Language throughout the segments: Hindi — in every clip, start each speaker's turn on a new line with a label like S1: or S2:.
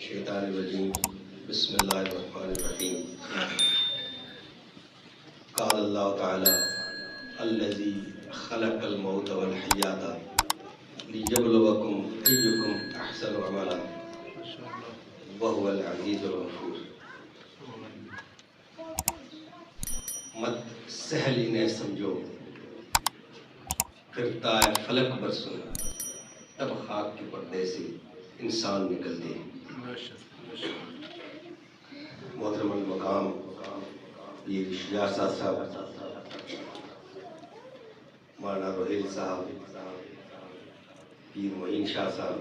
S1: मिनश्शैतानिर्रजीम बिस्मिल्लाहिर्रहमानिर्रहीम। क़ाल अल्लाहु तआला अल्लज़ी ख़लक़ल मौत वल हयाता लियब्लुवकुम अय्युकुम अहसनु अमला व हुवल अज़ीज़ुल गफ़ूर। मत सहल इन्हें समझो फिरता है फलक बरसों, तब खाक के पर्दे से इंसान निकलते हैं। मोहतरम मकाम पीर शियार साहब, मौलाना रोहिल साहब, पीर मोइन शाह साहब,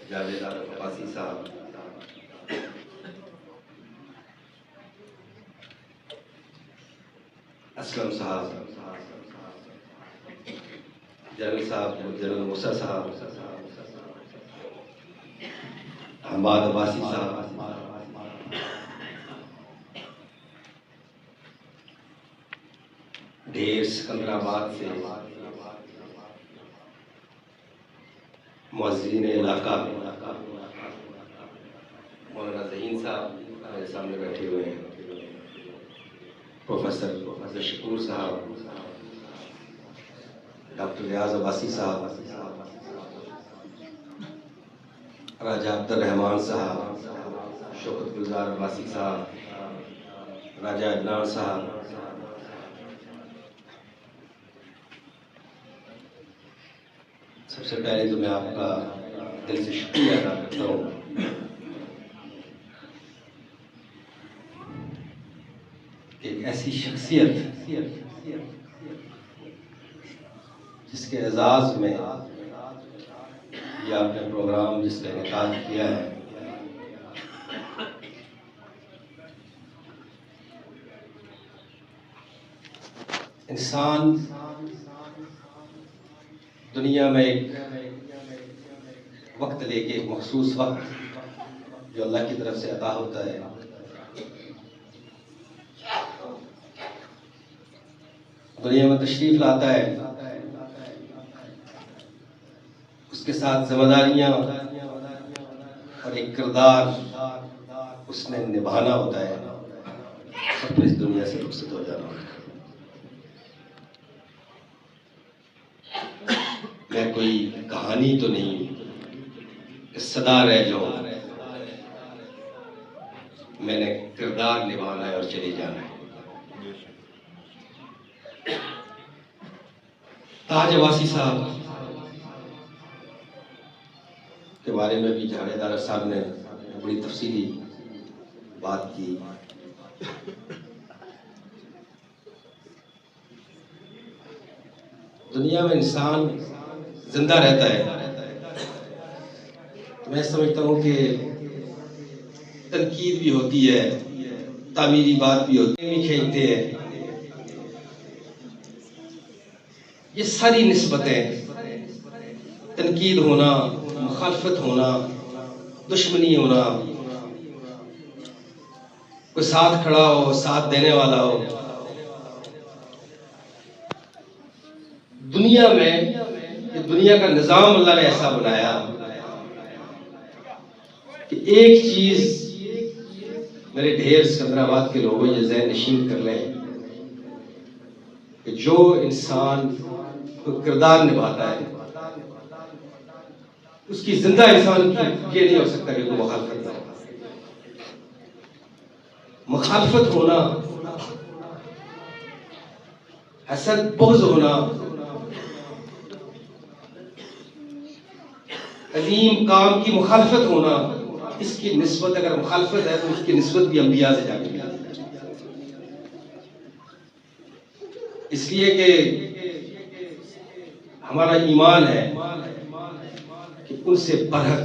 S1: जावेद आरिफ अब्बासी साहब, असलम साहब, जनरल साहब, जनरल मूसा साहब, हमाद अब्बासी साहब, ढेर सिकंदराबाद से मुअज़्ज़िन इलाका मौलाना ज़हीन साहब मेरे सामने बैठे हुए हैं, प्रोफेसर शकूर साहब, डॉक्टर रियाज अब्बासी साहब, राजा अब्दुल रहमान साहब, शौकत गुलजार अब्बासी साहब, राजा अदनान साहब, सबसे पहले तो मैं आपका दिल से शुक्रिया अदा करता हूँ कि एक ऐसी शख्सियत जिसके एजाज़ में ये आपने प्रोग्राम जिसका इनेकाद किया है, इंसान दुनिया में एक वक्त लेके, एक मखसूस वक्त जो अल्लाह की तरफ से अता होता है, दुनिया में तशरीफ लाता है, उसके साथ जिम्मेदारियां और एक किरदार उसने निभाना होता है, सब इस दुनिया से रुखसत हो जाना होता है। मैं कोई कहानी तो नहीं कि सदा रह जाऊं, मैंने किरदार निभाना है और चले जाना है। ताज अब्बासी साहब के बारे में भी जावेद आरिफ साहब ने बड़ी तफसीली बात की। दुनिया में इंसान जिंदा रहता है, मैं समझता हूँ कि तनकीद भी होती है, तामीरी बात भी होती है, खींचते हैं। ये सारी निस्बतें, तनकीद होना, मुखालफत होना, दुश्मनी होना, कोई साथ खड़ा हो, साथ देने वाला हो, दुनिया में ये दुनिया का निजाम अल्लाह ने ऐसा बनाया कि एक चीज मेरे ढेर सिकंदराबाद के लोगों ये ज़हन नशीन कर लें कि जो इंसान को किरदार निभाता है, उसकी जिंदा इंसान की ये नहीं हो सकता कि वो मुखालफत ना हो। मुखालफत होना, हसद बुग़्ज़ होना, अजीम काम की मुखालफत होना, इसकी निस्बत अगर मुखालफत है तो उसकी निस्बत भी अंबिया से जाके मिलती है। इसलिए कि हमारा ईमान है कि उनसे बरहक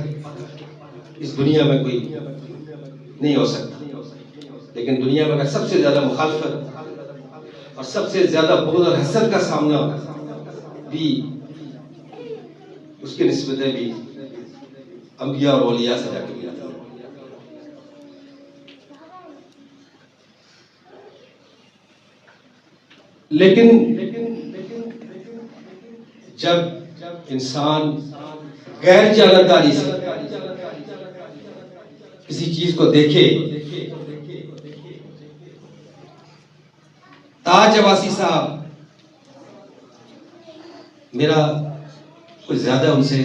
S1: इस दुनिया में कोई नहीं हो सकता, लेकिन दुनिया में अगर सबसे ज्यादा मुखालफत और सबसे ज्यादा बुग़्ज़ और हसद का सामना भी, उसकी निस्बतें भी अंबिया और औलिया से जाके मिलती है। लेकिन जब इंसान गैर जानबदारी से किसी चीज को देखे, ताज अब्बासी साहब, मेरा कोई ज्यादा उनसे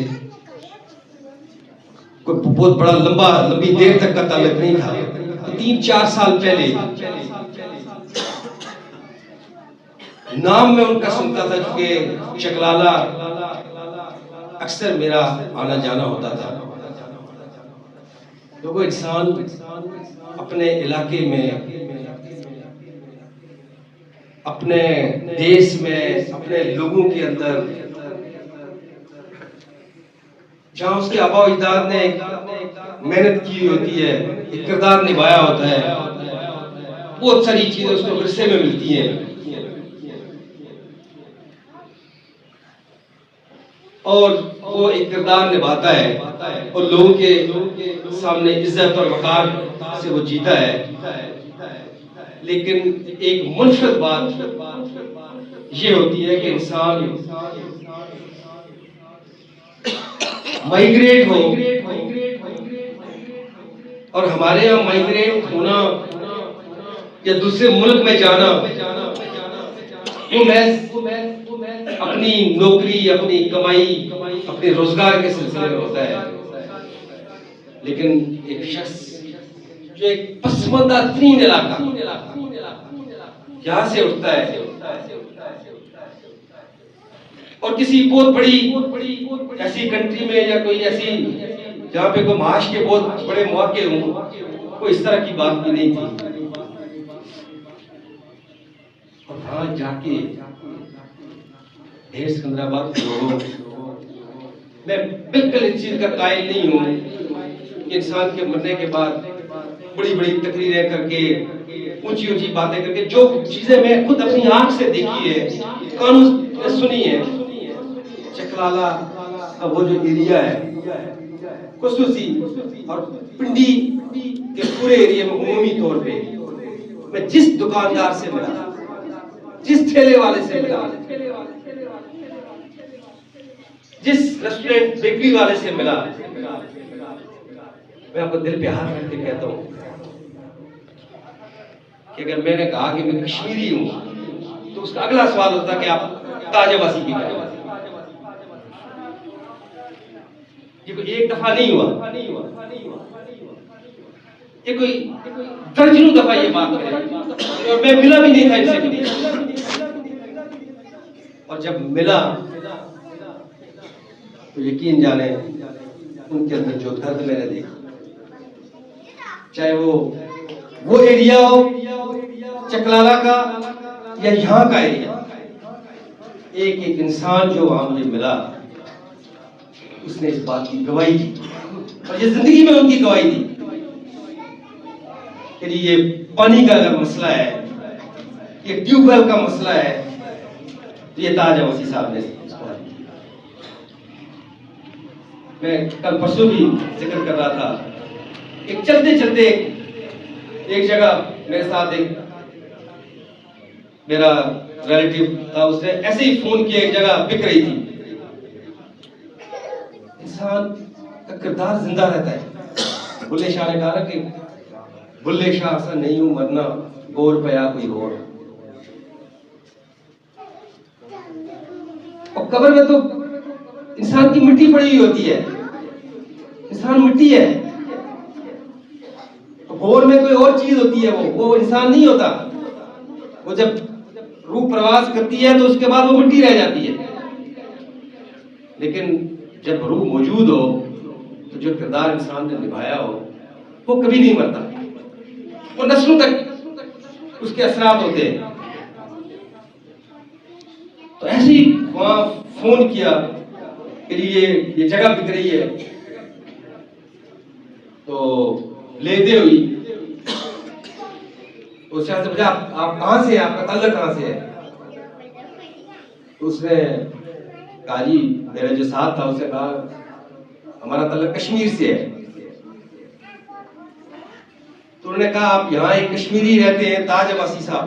S1: कोई बहुत बड़ा लंबी देर तक का ताल्लुक नहीं था। तो 3-4 साल पहले नाम में उनका सुनता था, क्योंकि चकलाला अक्सर मेरा आना जाना होता था। तो वो इंसान अपने इलाके में, अपने देश में, अपने लोगों के अंदर, जहां उसके आबा अजदाद ने मेहनत की होती है, एक किरदार निभाया होता है, बहुत सारी चीजें उसको विरसे में मिलती हैं। और वो एक किरदार निभाता है और लोगों के सामने इज्जत और वकार से वो जीता है। लेकिन एक मुनफरद बात ये होती है कि इंसान माइग्रेट हो, और हमारे यहाँ माइग्रेट होना या दूसरे मुल्क में जाना वो अपनी नौकरी, अपनी कमाई, अपने रोजगार के सिलसिले में होता है। लेकिन एक शख्स जो एक पसमानदा तरीन इलाका यहाँ से उठता है और किसी बहुत बड़ी ऐसी कंट्री में या कोई ऐसी जहाँ पे कोई माश के बहुत बड़े मौके हों, कोई इस तरह की बात भी नहीं थी। और वहां जाके ढेर सिकंदराबाद लोगों, मैं बिल्कुल इस चीज का कायल नहीं हूँ कि इंसान के मरने के बाद बड़ी बड़ी तकरीरें करके, ऊंची ऊंची बातें करके, जो चीजें मैं खुद अपनी आंख से देखी है, कानून ने सुनी है, चकलाला का वो जो एरिया है खुसूसी और पिंडी के पूरे एरिया में उमूमी तौर पे मैं जिस दुकानदार से मिला, जिस ठेले वाले से मिला, जिस रेस्टोरेंट बेकरी वाले से मिला, मैं आपको दिल पे हाथ रख के कहता हूं कि अगर मैंने कहा कि मैं कश्मीरी हूं तो उसका अगला सवाल होता कि आप ताज अब्बासी की क्या? ये कोई एक दफा नहीं हुआ, ये कोई दर्जनों दफा ये बात करे और मैं मिला भी नहीं था इनसे कभी। और जब मिला तो यकीन जाने उनके अंदर जो दर्द मैंने देखा, चाहे वो एरिया हो चकलाला का या यहाँ का एरिया, एक एक इंसान जो वहां मुझे मिला उसने इस बात की गवाही दी और ये जिंदगी में उनकी गवाही दी कि ये पानी का अगर मसला है, ये ट्यूबवेल का मसला है, तो ये ताज अब्बासी साहब ने। मैं कल परसों भी जिक्र कर रहा था, एक चलते चलते एक जगह मेरे साथ एक मेरा रिलेटिव था, उसने ऐसे ही फोन किया, एक जगह बिक रही थी। इंसान का किरदार जिंदा रहता है। बुल्ले शाह ने कहा कि बुल्ले शाह सा नहीं हूं मरना, गोर पया कोई और। और कब्र में तो इंसान की मिट्टी पड़ी हुई होती है, इंसान मिट्टी है। गोर में कोई और चीज होती है, वो इंसान नहीं होता। वो जब रूह प्रवास करती है तो उसके बाद वो मिट्टी रह जाती है। लेकिन जब रूह मौजूद हो तो जो किरदार इंसान ने निभाया हो वो कभी नहीं मरता, वो नस्लों तक उसके असरात होते हैं। तो ऐसे ही वहां फोन किया कि ये जगह बिक रही है, तो लेते हुई तो उससे पूछा आप कहां से हैं, आपका ताल्लुक कहां से है? तो उसने कहा जी मेरा जो साथ था उसने कहा हमारा ताल्लुक कश्मीर से है। तो उन्होंने कहा आप यहाँ एक कश्मीरी रहते हैं ताज अब्बासी साहब,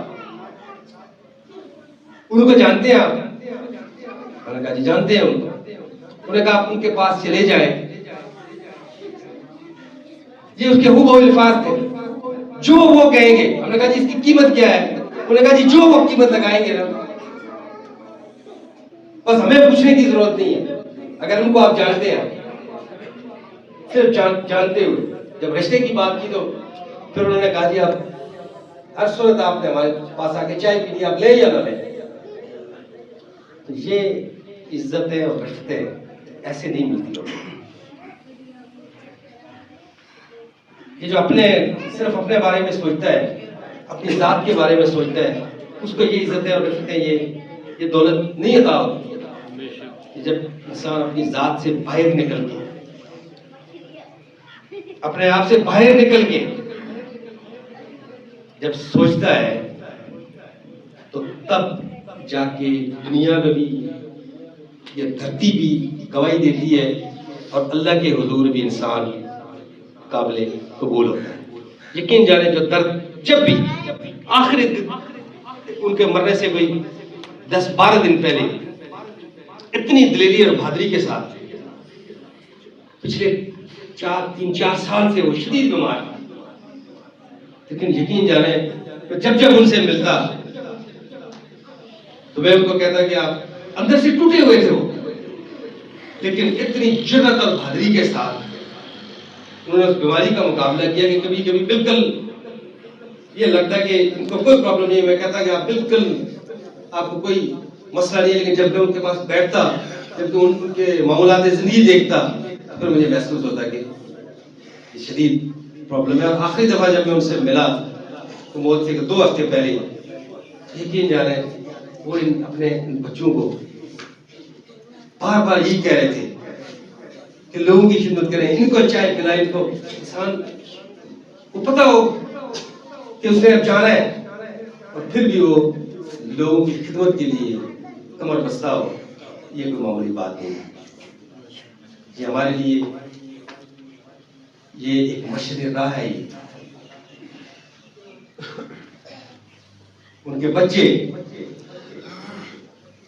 S1: उनको जानते हैं आप? उन्होंने कहा जी जानते हैं उनको। उन्होंने कहा आप उनके पास चले जाएं, ये उसके हुबहू अल्फाज थे, जो वो कहेंगे। हमने कहा जी इसकी कीमत क्या है? उन्होंने कहा जी जो वो कीमत लगाएंगे ना, बस हमें पूछने की जरूरत नहीं है। अगर उनको आप जानते हैं, सिर्फ जानते हुए जब रिश्ते की बात की तो फिर उन्होंने कहा जी आप हर सूरत आपने हमारे पास आके चाय पी ली, आप ले या ना ले। तो ये इज्जतें और रिश्ते ऐसे नहीं मिलती लोगों को। ये जो सिर्फ अपने बारे में सोचता है, अपनी जात के बारे में सोचता है, उसको ये इज्जतें और रिश्ते ये दौलत नहीं अता होती। जब इंसान अपनी जात से बाहर निकल के, अपने आप से बाहर निकल के जब सोचता है, तो तब जाके दुनिया में भी ये धरती भी गवाही देती है और अल्लाह के हुजूर भी इंसान काबिले कबूल होता है। यकीन जाने जो दर्द जब भी आखिरी उनके मरने से कोई 10-12 दिन पहले इतनी दिलेरी और बहादुरी के साथ, पिछले 3-4 साल से वो शदीद बीमार, लेकिन यकीन जाने तो जब उनसे मिलता तो मैं उनको कहता कि आप अंदर से टूटे हुए थे वो, लेकिन इतनी जुर्रत और बहादुरी के साथ उन्होंने उस बीमारी का मुकाबला किया कि कभी कभी बिल्कुल ये लगता कि इनको कोई प्रॉब्लम नहीं है। मैं कहता कि आप बिल्कुल, आपको कोई मसला नहीं है, लेकिन जब मैं उनके पास बैठता, जब उनके मामूलात जिंदगी देखता, फिर मुझे महसूस होता कि शदीद प्रॉब्लम है। और आखिरी दफा जब मैं उनसे मिला तो मौत से 2 हफ्ते पहले, यकीन जाने वो अपने बच्चों को बार बार यही कह रहे थे कि लोगों की खिदमत करें, इनको चाय पिलाएं। इनको इंसान को पता हो कि उसने अब जाना है, और फिर भी वो लोगों की खिदमत के लिए कमर बस्ता हो, ये कोई मामूली बात नहीं है। ये हमारे लिए ये एक मशहूर राह है। उनके बच्चे,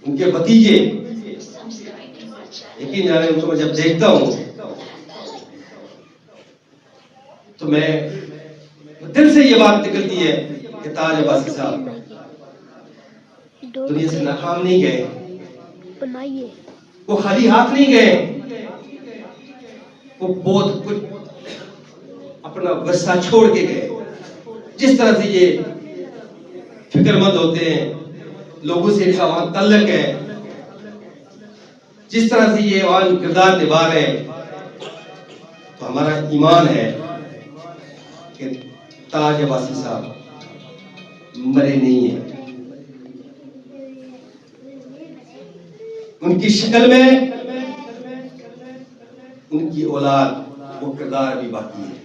S1: उनके भतीजे, यकीन जाने उनको मैं जब देखता हूं तो मैं दिल से ये बात निकलती है कि ताज अब्बासी साहब दुनिया से नाकाम नहीं गए, वो खाली हाथ नहीं गए, वो बहुत कुछ अपना वर्षा छोड़ के गए। जिस तरह से ये फिक्रमंद होते हैं, लोगों से इनका वहां तल्लक है, जिस तरह से ये वहां किरदार निभा रहे हैं, तो हमारा ईमान है कि ताज अब्बासी साहब मरे नहीं है। उनकी शक्ल में उनकी औलाद, वो किरदार अभी बाकी है,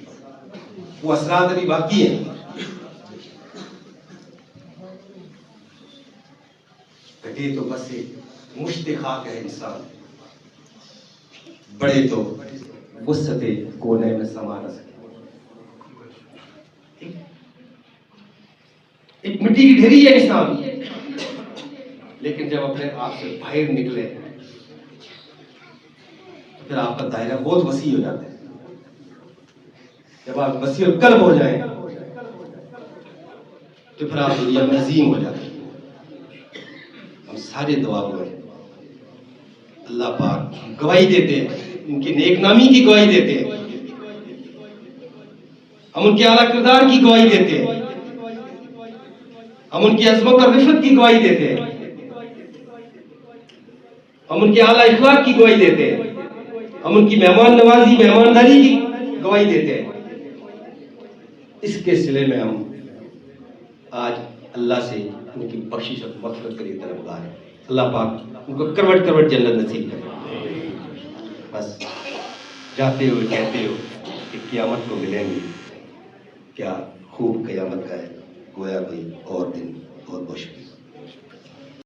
S1: वो असरात अभी बाकी है। घटे तो बस एक मुश्त खाक है इंसान, बड़े तो वुसअते कोने में समा न सके। एक मिट्टी की ढेरी है इंसान, लेकिन जब अपने आप से बाहर निकले तो फिर आपका दायरा बहुत वसी हो जाता है। जब आप वसी और कल्ब हो जाए तो फिर आप दुनिया में अजीम हो जाते हैं। हम सारे दुआ हुए, अल्लाह पाक गवाही देते हैं, उनकी नेकनामी की गवाही देते हैं, हम उनके आला किरदार की गवाही देते हैं, हम उनकी अजमत और रिफत की गवाही देते हैं, हम उनके आला इखलाक की गवाही देते हैं, हम उनकी मेहमान नवाजी, मेहमानदारी की गवाही देते हैं। इसके सिले में हम आज अल्लाह से उनकी बख्शिश और मग़फ़िरत के लिए तलबगार हैं। अल्लाह पाक उनको करवट करवट जन्नत नसीब करे। बस जाते हुए कहते हो कि क़यामत को मिलेंगे, क्या खूब क़यामत का है, गोया कोई और दिन। बहुत बहुत शुक्रिया।